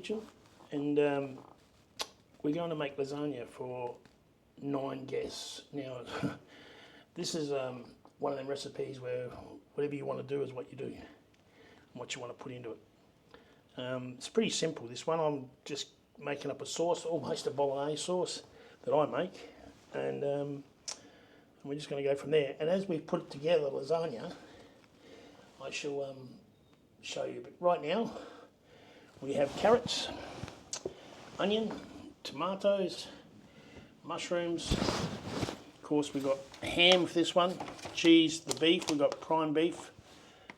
kitchen, and we're going to make lasagna for 9 guests. Now, this is one of them recipes where whatever you want to do is what you do, and what you want to put into it. It's pretty simple, this one. I'm just making up a sauce, almost a bolognese sauce that I make, and we're just going to go from there. And as we put together lasagna, I shall show you. But right now, we have carrots, onion, tomatoes, mushrooms. Of course, we've got ham for this one, cheese, the beef. We've got prime beef,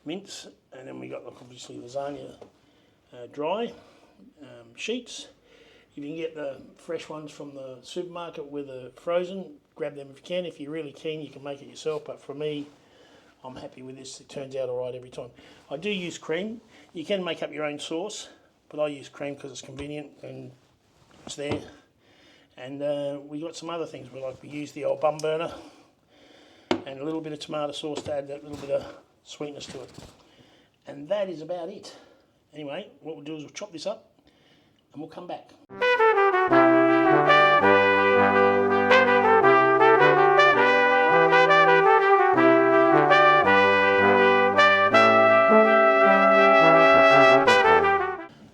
mince, and then we got obviously lasagna dry sheets. You can get the fresh ones from the supermarket with the frozen. Grab them if you can. If you're really keen, you can make it yourself. But for me, I'm happy with this. It turns out all right every time. I do use cream. You can make up your own sauce, but I use cream because it's convenient and it's there. And we got some other things. We use the old bum burner and a little bit of tomato sauce to add that little bit of sweetness to it. And that is about it. Anyway, what we'll do is we'll chop this up and we'll come back.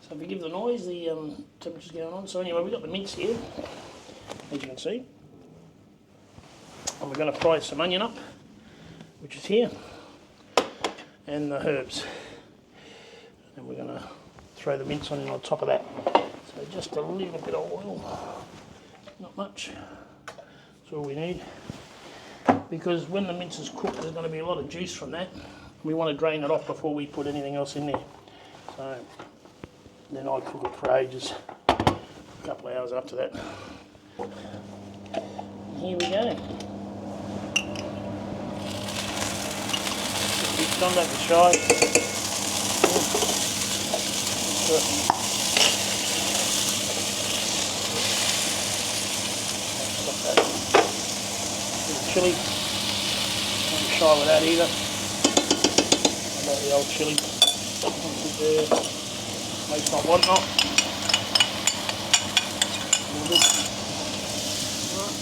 So forgive the noise, the temperature's going on. So anyway, we've got the mince here, as you can see. And we're going to fry some onion up, which is here, and the herbs. And we're going to throw the mince on top of that. So just a little bit of oil, not much, that's all we need. Because when the mince is cooked, there's going to be a lot of juice from that. We want to drain it off before we put anything else in there. So then I cook it for ages, a couple of hours after that. And here we go. Just done that with shy. Chili, don't be shy with that either. I love the old chili. There. Makes my whatnot. A little bit. Right.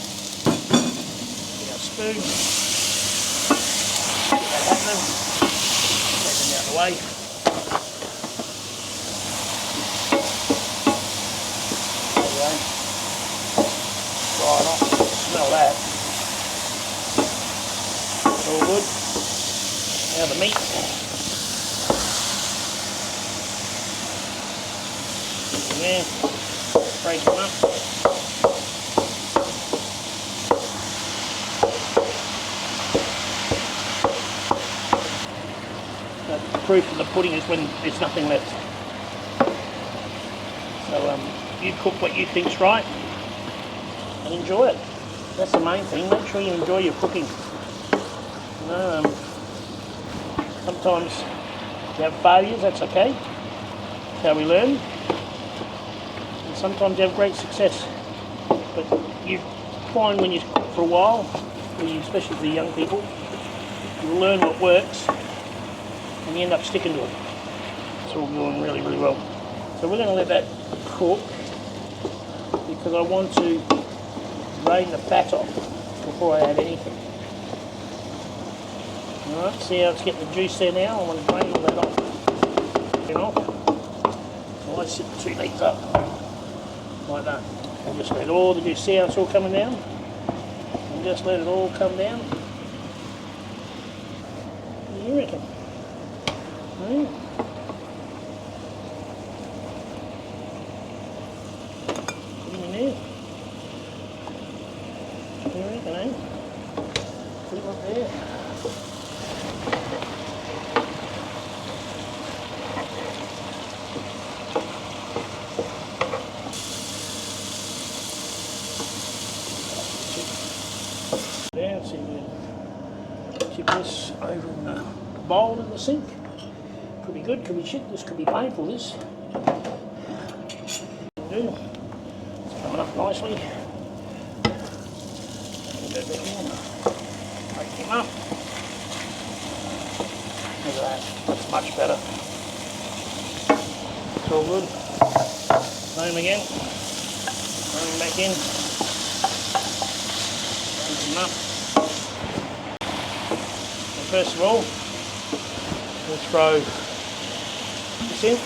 Get our spoon. Get that happening. Take them out of the way. There we go. Dry it off. Smell that. All good. Now the meat. In there. Break them up. The proof of the pudding is when there's nothing left. So you cook what you think's right and enjoy it. That's the main thing. Make sure you enjoy your cooking. Sometimes you have failures, that's okay. That's how we learn. And sometimes you have great success. But you find when you cook for a while, especially for the young people, you learn what works and you end up sticking to it. It's all going really, really well. So we're going to let that cook because I want to drain the fat off before I add anything. Alright, see how it's getting the juice there now? I want to drain all that off. So I sit the 2 litres up, like that. And just let all the juice, see how it's all coming down? And just let it all come down. What do you reckon? Put him in there. What do you reckon, eh? Put him up there. Now, see, we tip this over in the bowl in the sink. Could be good, could be shit, this could be painful, this. It's coming up nicely. Break him up. Look at that, that's much better. It's all good. Same again. Throw them back in. Open them up. So first of all, we'll throw this in.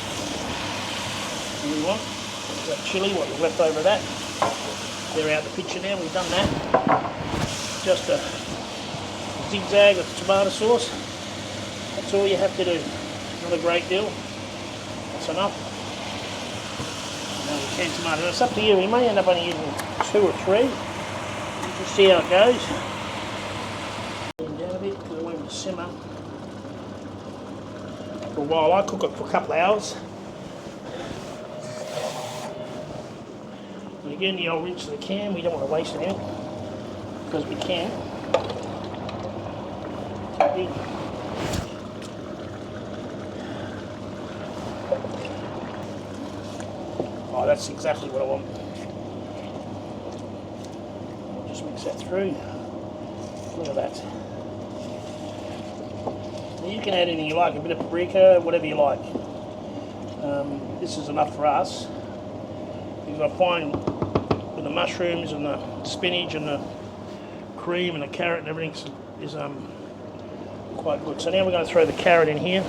We want that chilli, what was left over of that. They're out the picture now, we've done that. Just a zigzag of tomato sauce. That's all you have to do. Not a great deal. That's enough. Now we can tomato. It's up to you. We may end up only using 2 or 3. Just see how it goes. Down a bit because I want it to simmer for a while. I cook it for a couple of hours. And again, the old rinse of the can. We don't want to waste anything because we can. Oh, that's exactly what I want. I'll just mix that through. Look at that. Now you can add anything you like, a bit of paprika, whatever you like. This is enough for us because I find with the mushrooms and the spinach and the cream and the carrot and everything is quite good. So now we're going to throw the carrot in here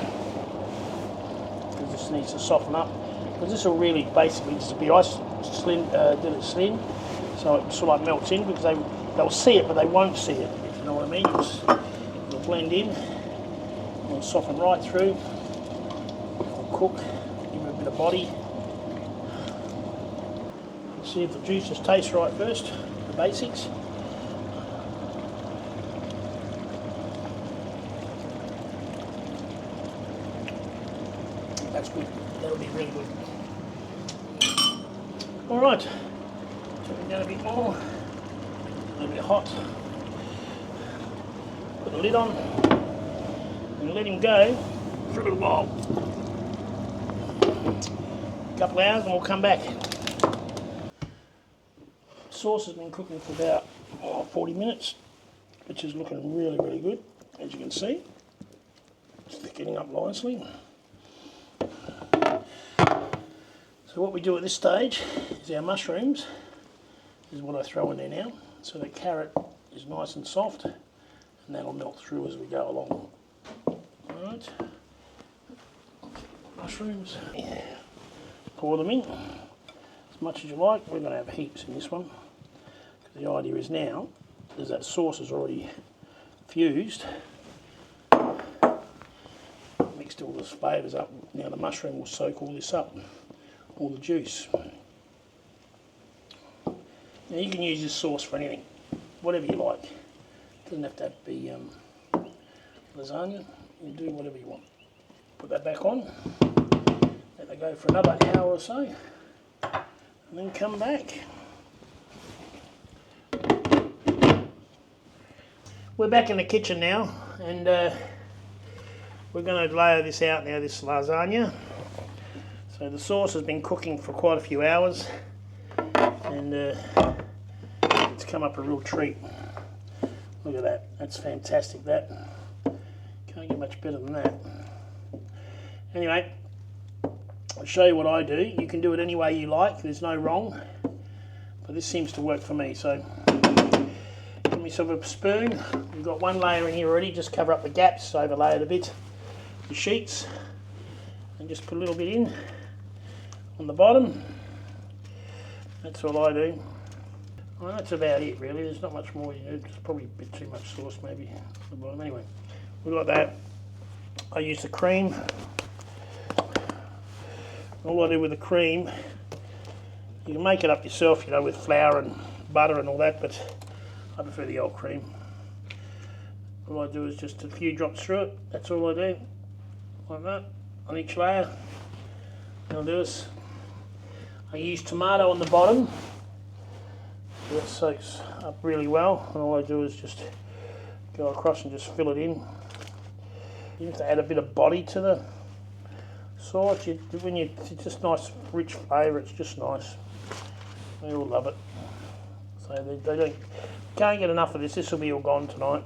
because this needs to soften up. Because this will really basically just be ice slim, do it slim, so it sort of like melts in because they'll see it but they won't see it, if you know what I mean. It'll blend in, it'll soften right through, it'll cook, give it a bit of body. See if the juices taste right first, the basics. That's good, that'll be really good. Alright, turn it down a bit more, a little bit hot. Put the lid on and let him go for a little while. A couple of hours and we'll come back. Sauce has been cooking for about 40 minutes, which is looking really, really good, as you can see. It's thickening up nicely. So what we do at this stage is our mushrooms is what I throw in there now. So the carrot is nice and soft and that'll melt through as we go along. Alright, mushrooms, yeah. Pour them in as much as you like. We're going to have heaps in this one. The idea is now, as that sauce is already fused, mixed all those flavours up, now the mushroom will soak all this up, all the juice. Now you can use this sauce for anything, whatever you like. It doesn't have to be lasagna, you can do whatever you want. Put that back on, let that go for another hour or so, and then come back. We're back in the kitchen now, and we're going to layer this out now, this lasagna. So the sauce has been cooking for quite a few hours, and it's come up a real treat. Look at that, that's fantastic, that. Can't get much better than that. Anyway, I'll show you what I do. You can do it any way you like, there's no wrong, but this seems to work for me, so. Give myself a spoon. We've got one layer in here already, just cover up the gaps, overlay it a bit, the sheets, and just put a little bit in on the bottom. That's all I do. Well, that's about it really, there's not much more you do, there's probably a bit too much sauce maybe on the bottom. Anyway, we've got that. I use the cream. All I do with the cream, you can make it up yourself, you know, with flour and butter and all that, but I prefer the old cream. All I do is just a few drops through it, that's all I do, like that, on each layer. I'll do is, I use tomato on the bottom, so that soaks up really well, and all I do is just go across and just fill it in. You have to add a bit of body to the sauce, it's just nice, rich flavour, it's just nice. They all love it. So they can't get enough of this. This will be all gone tonight.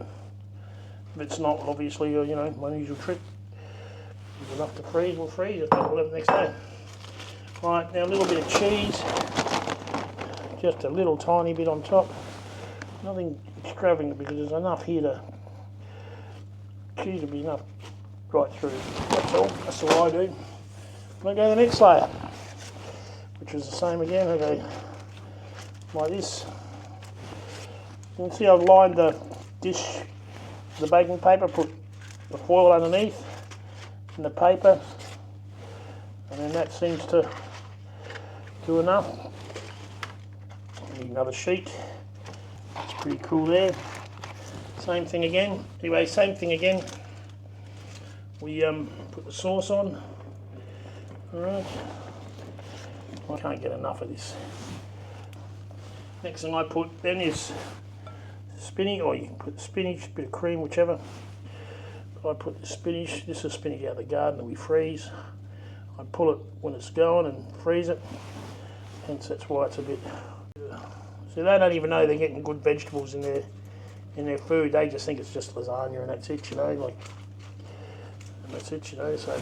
If it's not, obviously, you know, my usual trick. There's enough to freeze, we'll freeze it, we'll have it next day. Right, now a little bit of cheese, just a little tiny bit on top. Nothing extravagant because there's enough here to, cheese will be enough right through. That's all I do. I go to the next layer, which is the same again. I go like this. You can see I've lined the dish, the baking paper, put the foil underneath and the paper, and then that seems to do enough. Need another sheet. That's pretty cool there. Same thing again. Anyway, same thing again. We put the sauce on. Alright. I can't get enough of this. Next thing I put then is spinach, or you can put spinach, a bit of cream, whichever. I put the spinach, this is spinach out of the garden that we freeze. I pull it when it's going and freeze it. Hence that's why it's a bit. So they don't even know they're getting good vegetables in their food. They just think it's just lasagna and that's it, you know, like, and that's it, you know. So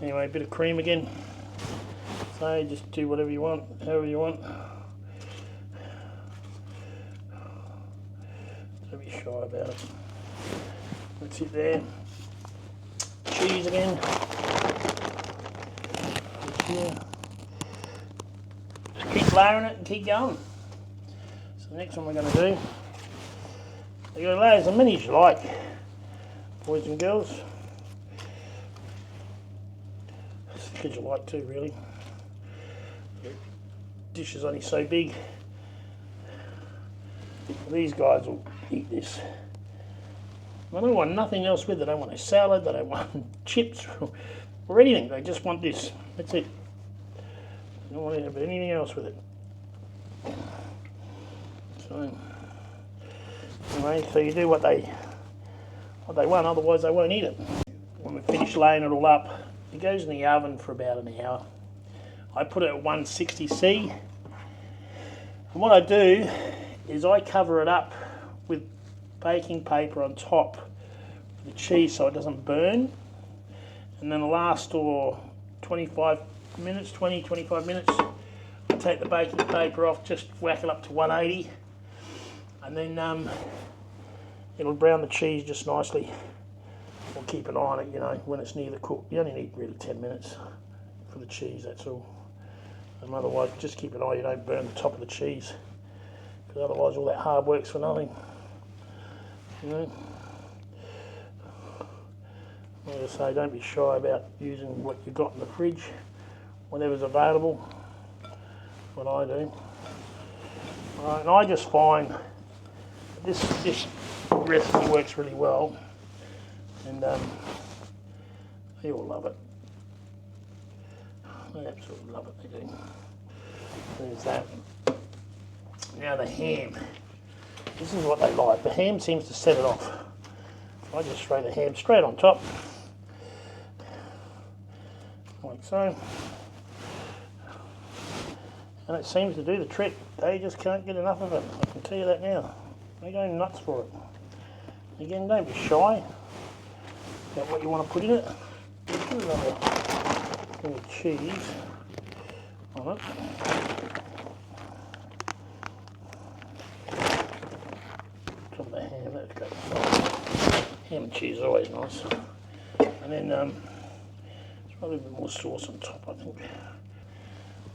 anyway, a bit of cream again. So just do whatever you want, however you want. Don't be shy about it. That's it there. Cheese again. Here. Just keep layering it and keep going. So the next one we're going to do, you got to lay as many as you like, boys and girls. As thick as you like to, really. The dish is only so big. These guys will eat this. I don't want nothing else with it. They don't want a salad, they don't want chips or anything. They just want this. That's it. They don't want anything else with it. So anyway, so you do what they want, otherwise they won't eat it. When we finish laying it all up, it goes in the oven for about an hour. I put it at 160°. And what I do is I cover it up with baking paper on top of the cheese so it doesn't burn. And then the last 25 minutes, I take the baking paper off, just whack it up to 180, and then it'll brown the cheese just nicely. We'll keep an eye on it, you know, when it's near the cook. You only need really 10 minutes for the cheese, that's all. And otherwise, just keep an eye you don't burn the top of the cheese, because otherwise all that hard work's for nothing. You know? Like I say, don't be shy about using what you've got in the fridge, whatever's available. What I do. And I just find this recipe works really well, and they all love it. They absolutely love it, they do. There's that. Now the ham. This is what they like. The ham seems to set it off. I just throw the ham straight on top, like so. And it seems to do the trick. They just can't get enough of it. I can tell you that now. They're going nuts for it. Again, don't be shy about what you want to put in it. Put another little cheese on it. Some of the ham, let's go. Ham and cheese is always nice. And then there's probably a bit more sauce on top, I think.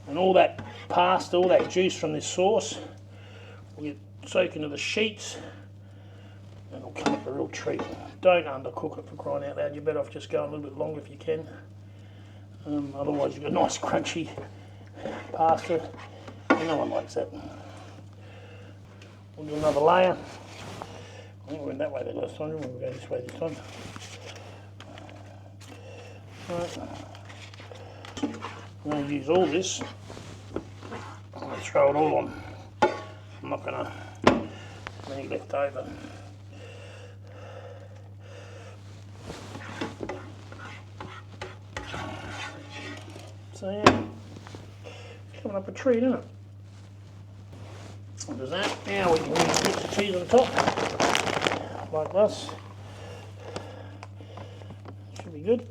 And all that pasta, all that juice from this sauce will get soaked into the sheets and it'll come up a real treat. Don't undercook it, for crying out loud. You're better off just going a little bit longer if you can. Otherwise you've got nice crunchy pasta. No one likes that. We'll do another layer. I think we went that way the last time, we'll go this way this time. Right. I'm going to use all this. I'm going to throw it all on. I'm not going to have any left over. So yeah, it's coming up a treat, isn't it? What does that? Now we can use bits of cheese on top, like this. Should be good.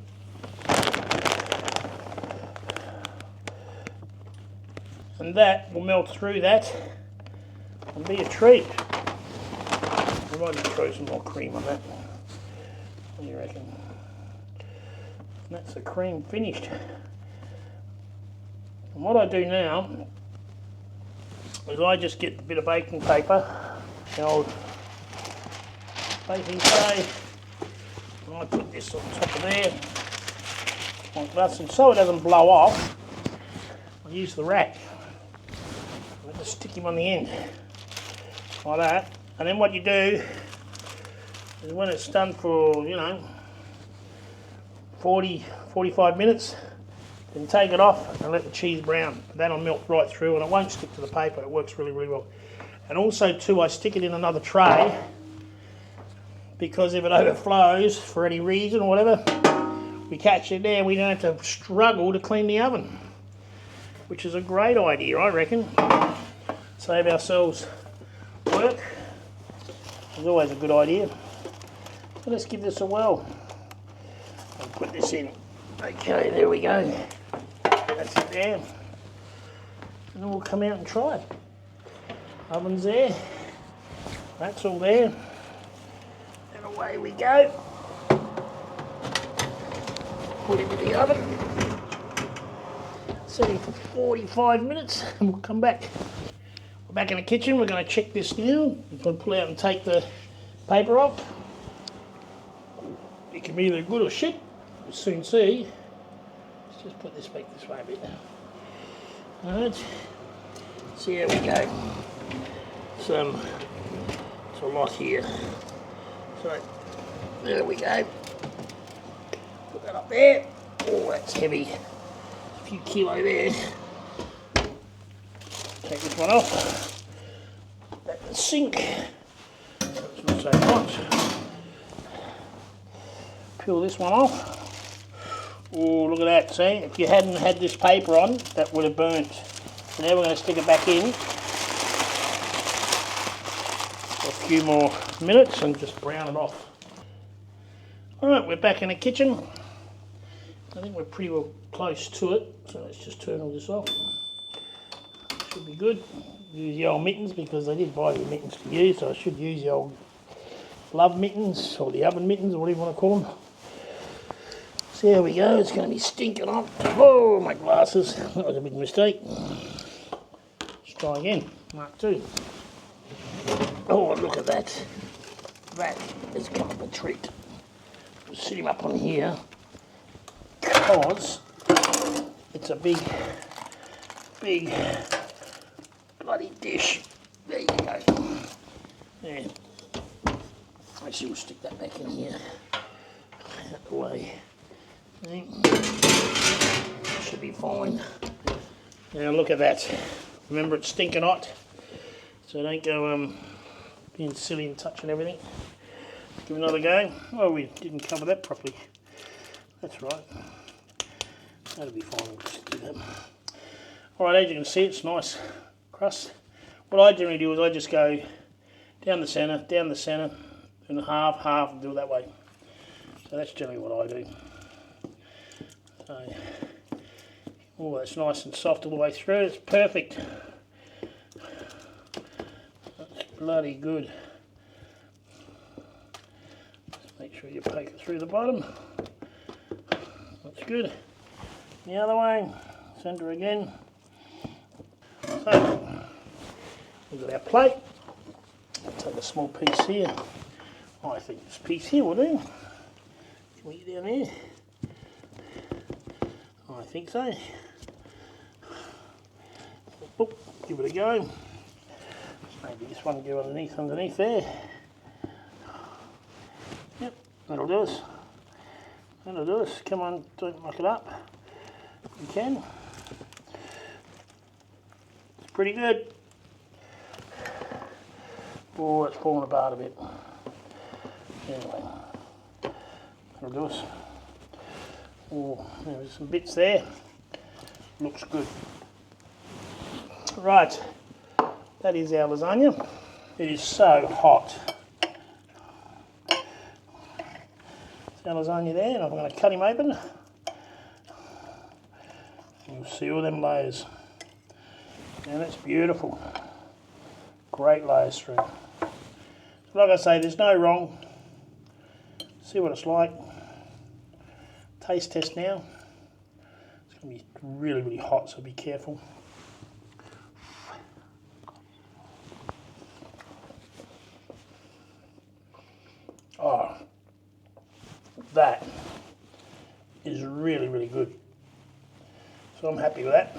And that will melt through that and be a treat. I might just throw some more cream on that. What do you reckon? And that's the cream finished. And what I do now is I just get a bit of baking paper, the old baking tray, and I put this on top of there, like that, and so it doesn't blow off, I use the rack. I just stick him on the end, like that, and then what you do is when it's done for, 40, 45 minutes, then take it off and let the cheese brown. That'll melt right through and it won't stick to the paper. It works really, really well. And also too, I stick it in another tray because if it overflows for any reason or whatever, we catch it there, we don't have to struggle to clean the oven, which is a great idea, I reckon. Save ourselves work. It's always a good idea. So let's give this a whirl. I'll put this in. Okay, there we go. That's it there. And then we'll come out and try it. Oven's there. That's all there. And away we go. Put it in the oven. Set him for 45 minutes and we'll come back. We're back in the kitchen. We're going to check this now. We're going to pull out and take the paper off. It can be either good or shit. We'll soon see. Let's just put this back this way a bit. Alright. So here we go. It's a lot here. So there we go. Put that up there. Oh, that's heavy. A few kilo there. Take this one off. Back in the sink. It's not so hot. Peel this one off. Oh, look at that, see? If you hadn't had this paper on, that would have burnt. So now we're going to stick it back in for a few more minutes and just brown it off. Alright, we're back in the kitchen. I think we're pretty well close to it, so let's just turn all this off. Should be good. Use the old mittens because they did buy the mittens to use, so I should use the old glove mittens or the oven mittens or whatever you want to call them. So there we go, it's going to be stinking hot. Oh, my glasses, that was a big mistake. Let's try again, Mark 2. Oh, look at that. That is kind of a treat. We'll sit him up on here because it's a big bloody dish. There you go. There. Actually, we'll stick that back in here. Out the way. Should be fine. Now look at that. Remember, it's stinking hot, so don't go being silly and touching everything. Give it another go. Oh, we didn't cover that properly. That's right. That'll be fine. We'll just do that. All right, as you can see, it's nice crust. What I generally do is I just go down the centre, and half, and do it that way. So that's generally what I do. So, oh, that's nice and soft all the way through. It's perfect. That's bloody good. Just make sure you poke it through the bottom. That's good. The other way, centre again. So, we've got our plate. Take a small piece here. I think this piece here will do. Can we get down there? I think so. Oop, give it a go. Maybe this one go underneath there. Yep, that'll do us. That'll do us. Come on, don't muck it up. You can. It's pretty good. Oh, it's falling apart a bit. Anyway, that'll do us. Oh, there's some bits there. Looks good. Right, that is our lasagna. It is so hot. There's our lasagna there, and I'm going to cut him open. You'll see all them layers. And it's beautiful. Great layers through. So like I say, there's no wrong. See what it's like. Taste test now. It's going to be really, really hot, so be careful. Oh, that is really, really good. So I'm happy with that.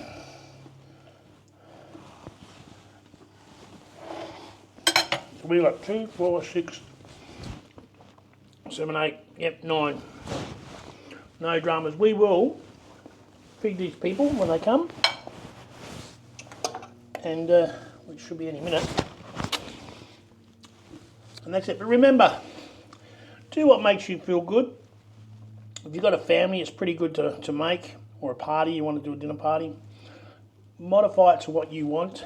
So we got 2, 4, 6, 7, 8, yep, 9. No dramas. We will feed these people when they come, and which should be any minute. And that's it. But remember, do what makes you feel good. If you've got a family, it's pretty good to make, or a party, you want to do a dinner party. Modify it to what you want.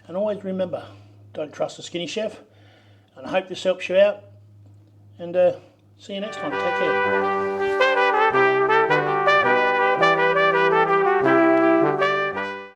And always remember, don't trust the skinny chef. And I hope this helps you out. And see you next time. Take care.